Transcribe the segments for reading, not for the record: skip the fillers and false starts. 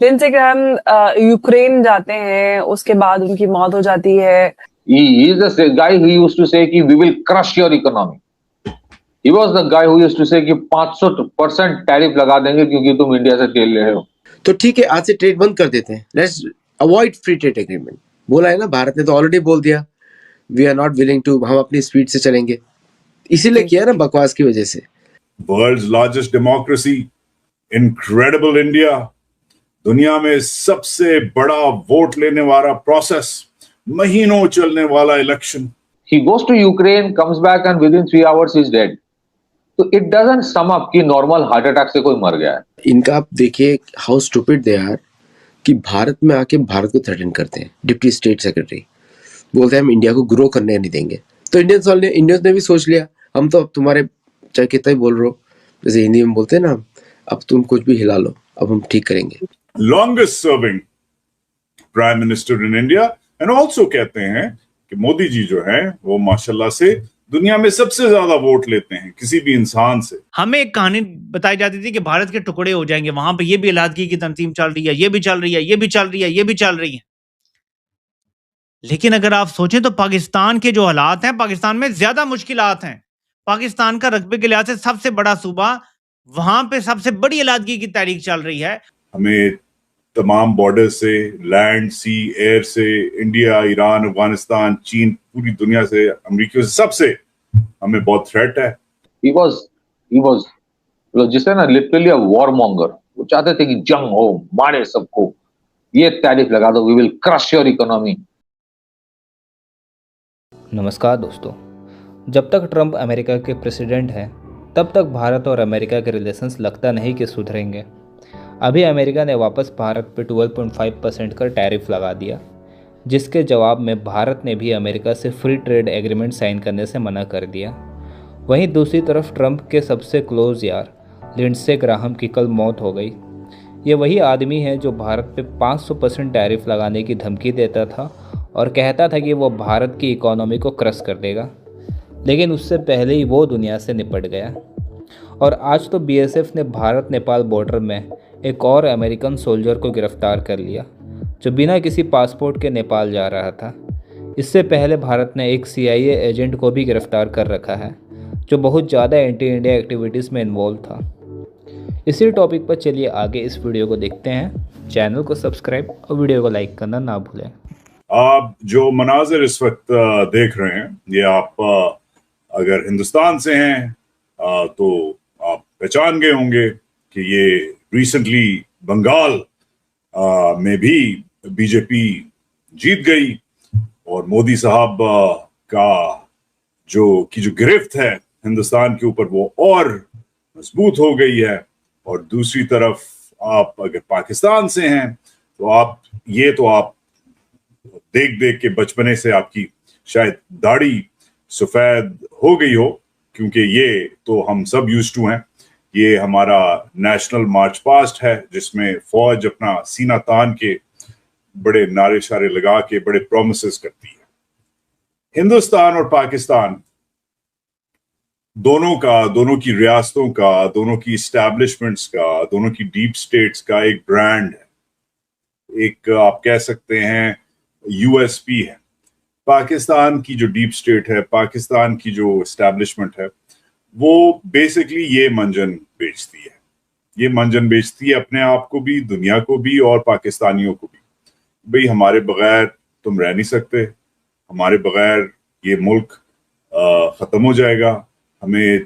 Lindsey Graham Ukraine जाते हैं, उसके बाद उनकी मौत हो जाती है। He is the guy who used to say कि we will crush your economy. He was the guy who used to say कि 500% टैरिफ लगा देंगे क्योंकि तुम इंडिया से तेल ले रहे हो। तो ठीक है, आज से ट्रेड बंद कर देते हैं, let's avoid free trade agreement. बोला है ना, भारत ने तो ऑलरेडी बोल दिया we are not willing to, हम अपनी स्पीड से चलेंगे। इसीलिए किया ना, बकवास की वजह से। World's largest democracy, incredible India, दुनिया में सबसे बड़ा वोट लेने वाला प्रोसेस, महीनों चलने वाला election. He goes to Ukraine, comes back and within 3 hours he's dead. तो इट डजंट सम अप कि नॉर्मल हार्ट अटैक से कोई मर गया है। इनका आप देखिए हाउ स्टूपिड दे आर कि भारत में आके भारत को थ्रेटन करते हैं। डिप्टी स्टेट सेक्रेटरी बोलते हैं हम इंडिया को ग्रो करने नहीं देंगे। तो इंडियंस ने भी सोच लिया हम तो अब तुम्हारे चाहे कितना ही बोल रहे हो, जैसे हिंदी में बोलते हैं ना, अब तुम कुछ भी हिला लो, अब हम ठीक करेंगे। Longest serving prime minister in India, and also कहते हैं कि मोदी जी जो है वो माशाल्लाह से दुनिया में सबसे ज्यादा वोट लेते हैं किसी भी इंसान से। हमें एक कहानी बताई जाती थी कि भारत के टुकड़े हो जाएंगे, वहां पे ये भी इलादगी की तंजीम चल रही है, ये भी चल रही है, ये भी चल रही है, ये भी चल रही है। लेकिन अगर आप सोचें तो पाकिस्तान के जो हालात हैं, पाकिस्तान में ज्यादा मुश्किलात हैं। पाकिस्तान का रकबे के लिहाज से सबसे बड़ा सूबा, वहां पे सबसे बड़ी इलादगी की तारीख चल रही है। हमें तमाम बॉर्डर से, लैंड, सी, एयर से, इंडिया, ईरान, अफगानिस्तान, चीन, पूरी दुनिया से, अमेरिका से, सबसे हमें बहुत थ्रेट है। He was जिससे ना लिटरली अ वॉर मॉन्गर। वो चाहते थे कि जंग हो, मारे सबको, ये टैरिफ लगा दो, we will crush your economy. नमस्कार दोस्तों, जब तक ट्रंप अमेरिका के प्रेसिडेंट हैं तब तक भारत और अमेरिका के रिलेशंस लगता नहीं कि सुधरेंगे। अभी अमेरिका ने वापस भारत पर 12.5% का टैरिफ लगा दिया, जिसके जवाब में भारत ने भी अमेरिका से फ्री ट्रेड एग्रीमेंट साइन करने से मना कर दिया। वहीं दूसरी तरफ ट्रंप के सबसे क्लोज यार लिंडसे ग्राहम की कल मौत हो गई। ये वही आदमी है जो भारत पे 500% टैरिफ लगाने की धमकी देता था और कहता था कि वो भारत की इकोनॉमी को क्रश कर देगा, लेकिन उससे पहले ही वो दुनिया से निपट गया। और आज तो बीएसएफ ने भारत नेपाल बॉर्डर में एक और अमेरिकन सोल्जर को गिरफ्तार कर लिया जो बिना किसी पासपोर्ट के नेपाल जा रहा था। इससे पहले भारत ने एक सीआईए एजेंट को भी गिरफ्तार कर रखा है जो बहुत ज़्यादा एंटी इंडिया एक्टिविटीज़ में इन्वॉल्व था। इसी टॉपिक पर चलिए आगे इस वीडियो को देखते हैं। चैनल को सब्सक्राइब और वीडियो को लाइक करना ना भूलें। आप जो मनाजिर इस वक्त देख रहे हैं, ये आप अगर हिंदुस्तान से हैं तो आप पहचान गए होंगे कि ये रिसेंटली बंगाल में भी बीजेपी जीत गई और मोदी साहब का जो गिरफ्त है हिंदुस्तान के ऊपर वो और मजबूत हो गई है। और दूसरी तरफ आप अगर पाकिस्तान से हैं तो आप देख देख के बचपने से आपकी शायद दाढ़ी सफेद हो गई हो, क्योंकि ये तो हम सब यूज्ड टू हैं। ये हमारा नेशनल मार्च पास्ट है जिसमें फौज अपना सीना तान के बड़े नारे शारे लगा के बड़े प्रोमिसेस करती है। हिंदुस्तान और पाकिस्तान दोनों की रियासतों का, दोनों की इस्टेब्लिशमेंट्स का, दोनों की डीप स्टेट्स का एक ब्रांड है, एक आप कह सकते हैं यूएसपी है। पाकिस्तान की जो डीप स्टेट है, पाकिस्तान की जो इस्टेब्लिशमेंट है, वो बेसिकली ये मंजन बेचती है। ये मंजन बेचती है अपने आप को भी, दुनिया को भी और पाकिस्तानियों को भी। भाई हमारे बगैर तुम रह नहीं सकते, हमारे बगैर ये मुल्क ख़त्म हो जाएगा। हमें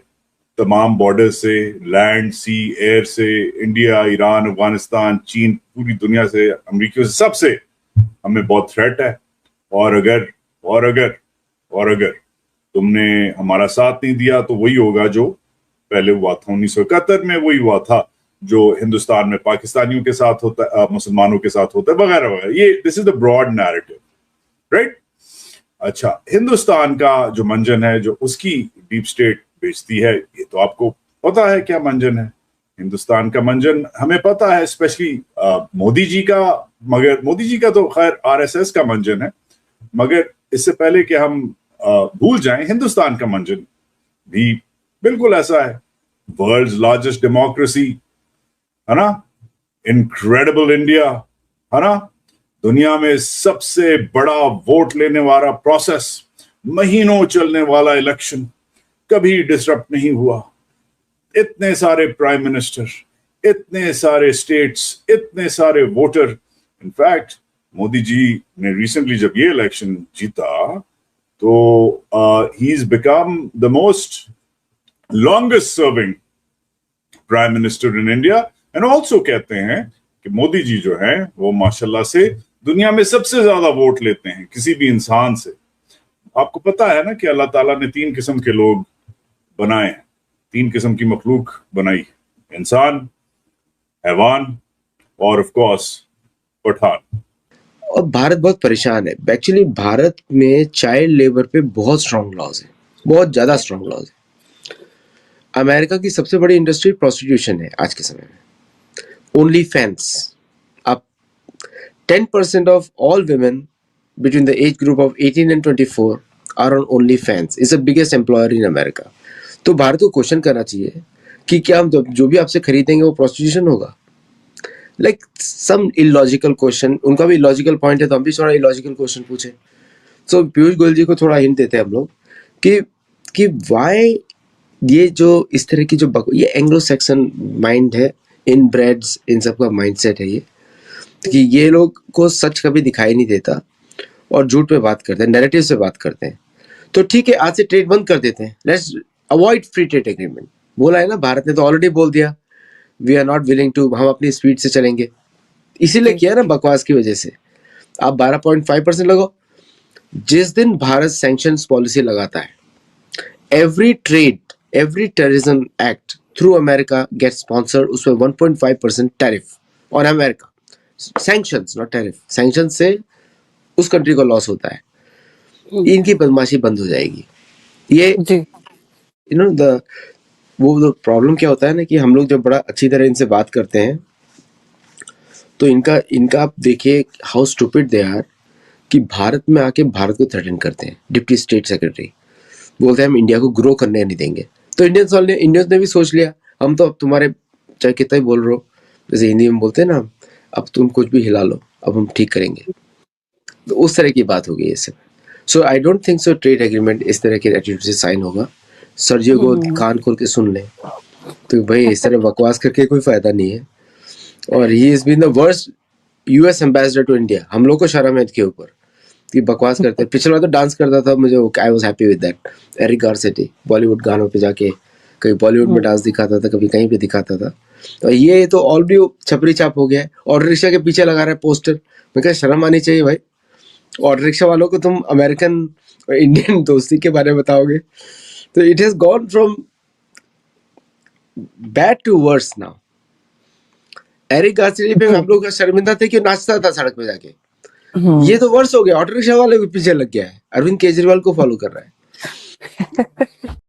तमाम बॉर्डर से, लैंड, सी, एयर से, इंडिया, ईरान, अफगानिस्तान, चीन, पूरी दुनिया से, अमेरिका से, सबसे हमें बहुत थ्रेट है। और अगर तुमने हमारा साथ नहीं दिया तो वही होगा जो पहले हुआ था 1971 में, वही हुआ था जो हिंदुस्तान में पाकिस्तानियों के साथ होता, मुसलमानों के साथ होता है, वगैरह वगैरह। ये this is the broad narrative, right. अच्छा, हिंदुस्तान का जो मंजन है, जो उसकी डीप स्टेट बेचती है, ये तो आपको पता है क्या मंजन है। हिंदुस्तान का मंजन हमें पता है, स्पेशली मोदी जी का, मगर मोदी जी का तो खैर आरएसएस का मंजन है, मगर इससे पहले कि हम भूल जाएं, हिंदुस्तान का मंजन भी बिल्कुल ऐसा है। वर्ल्ड्स लार्जेस्ट डेमोक्रेसी, है ना, इनक्रेडिबल इंडिया, है ना? दुनिया में सबसे बड़ा वोट लेने वाला प्रोसेस, महीनों चलने वाला इलेक्शन, कभी डिसरप्ट नहीं हुआ। इतने सारे प्राइम मिनिस्टर, इतने सारे स्टेट्स, इतने सारे वोटर। इनफैक्ट मोदी जी ने रिसेंटली जब ये इलेक्शन जीता तो he is become the most longest serving prime minister in India. And also कहते हैं कि मोदी जी जो हैं वो माशाल्लाह से दुनिया में सबसे ज्यादा वोट लेते हैं किसी भी इंसान से। आपको पता है ना कि अल्लाह ताला ने 3 किस्म के लोग बनाए हैं, 3 किस्म की मखलूक बनाई, इंसान, हैवान और ऑफ कोर्स पठान। और भारत बहुत परेशान है। एक्चुअली भारत में चाइल्ड लेबर पे बहुत स्ट्रॉन्ग लॉज है, बहुत ज़्यादा स्ट्रॉन्ग लॉज है। अमेरिका की सबसे बड़ी इंडस्ट्री प्रोस्टिट्यूशन है आज के समय में। ओनली फैंस, आप 10% of all women between the age group of 18 and 24 are on OnlyFans. It's the biggest employer in America. तो भारत को क्वेश्चन करना चाहिए कि क्या हम जो भी आपसे खरीदेंगे वो प्रोस्टिट्यूशन होगा? लाइक सम इलॉजिकल क्वेश्चन, उनका भी इलॉजिकल पॉइंट है तो हम भी थोड़ा इलॉजिकल क्वेश्चन पूछे। सो पीयूष गोयल जी को थोड़ा हिंट देते हैं हम लोग कि वाई ये जो इस तरह की ये एंग्लो सेक्सन माइंड है, इन ब्रेड्स, इन सबका माइंडसेट है ये, कि ये लोग को सच कभी दिखाई नहीं देता और झूठ पे बात करते हैं, नैरेटिव से बात करते हैं। तो ठीक है, आज से ट्रेड बंद कर देते हैं, let's avoid free trade agreement. बोला है ना, भारत ने तो ऑलरेडी बोल दिया we are not willing to, हम अपनी स्पीड से चलेंगे। इसीलिए किया ना, बकवास की वजह से। आप 12.5% लगाओ। जिस दिन भारत सैंक्शंस पॉलिसी लगाता है, every trade, every terrorism act through America get sponsored, उसमें 1.5% tariff on America. Sanctions, not tariff. Sanction से उस कंट्री को लॉस होता है। इनकी बदमाशी बंद हो जाएगी। ये जी यू नो वो प्रॉब्लम क्या होता है ना कि हम लोग जब बड़ा अच्छी तरह इनसे बात करते हैं तो इनका आप देखिए हाउ स्टूपिड दे आर, कि भारत में आके भारत को थ्रेटन करते हैं। डिप्टी स्टेट सेक्रेटरी बोलते हैं हम इंडिया को ग्रो करने नहीं देंगे। तो इंडियंस ने भी सोच लिया, हम तो अब तुम्हारे चाहे कितना ही बोल रहे हो, जैसे हिंदी में बोलते हैं ना, अब तुम कुछ भी हिला लो, अब हम ठीक करेंगे। तो उस तरह की बात हो गई है सब। So I don't think so trade agreement इस तरह के एटीट्यूड से साइन होगा। सर्जियो को कान खोल के सुन ले, तो भाई इस तरह बकवास करके कोई फायदा नहीं है। और he is been the worst US ambassador to India. हम लोग को शर्म है इसके ऊपर कि बकवास करते हैं। पिछले बार तो डांस करता था, मुझे I was happy with that. Eric Garcetti Bollywood गानों पे जाके कहीं बॉलीवुड में डांस दिखाता था, कभी कहीं पे दिखाता था। तो ये तो ऑलरेडी छपरी छाप हो गया है। ऑटो रिक्शा के पीछे लगा रहा है पोस्टर। मैं कहा शर्म आनी चाहिए भाई। ऑटो रिक्शा वालों को तुम अमेरिकन और इंडियन दोस्ती के बारे में बताओगे? तो it has gone from bad to worse now. Eric Garcetti पे हम लोग शर्मिंदा थे कि नाचता था सड़क पे जाके। ये तो वर्स हो गया, ऑटो रिक्शा वाले के पीछे लग गया है, अरविंद केजरीवाल को फॉलो कर रहा है।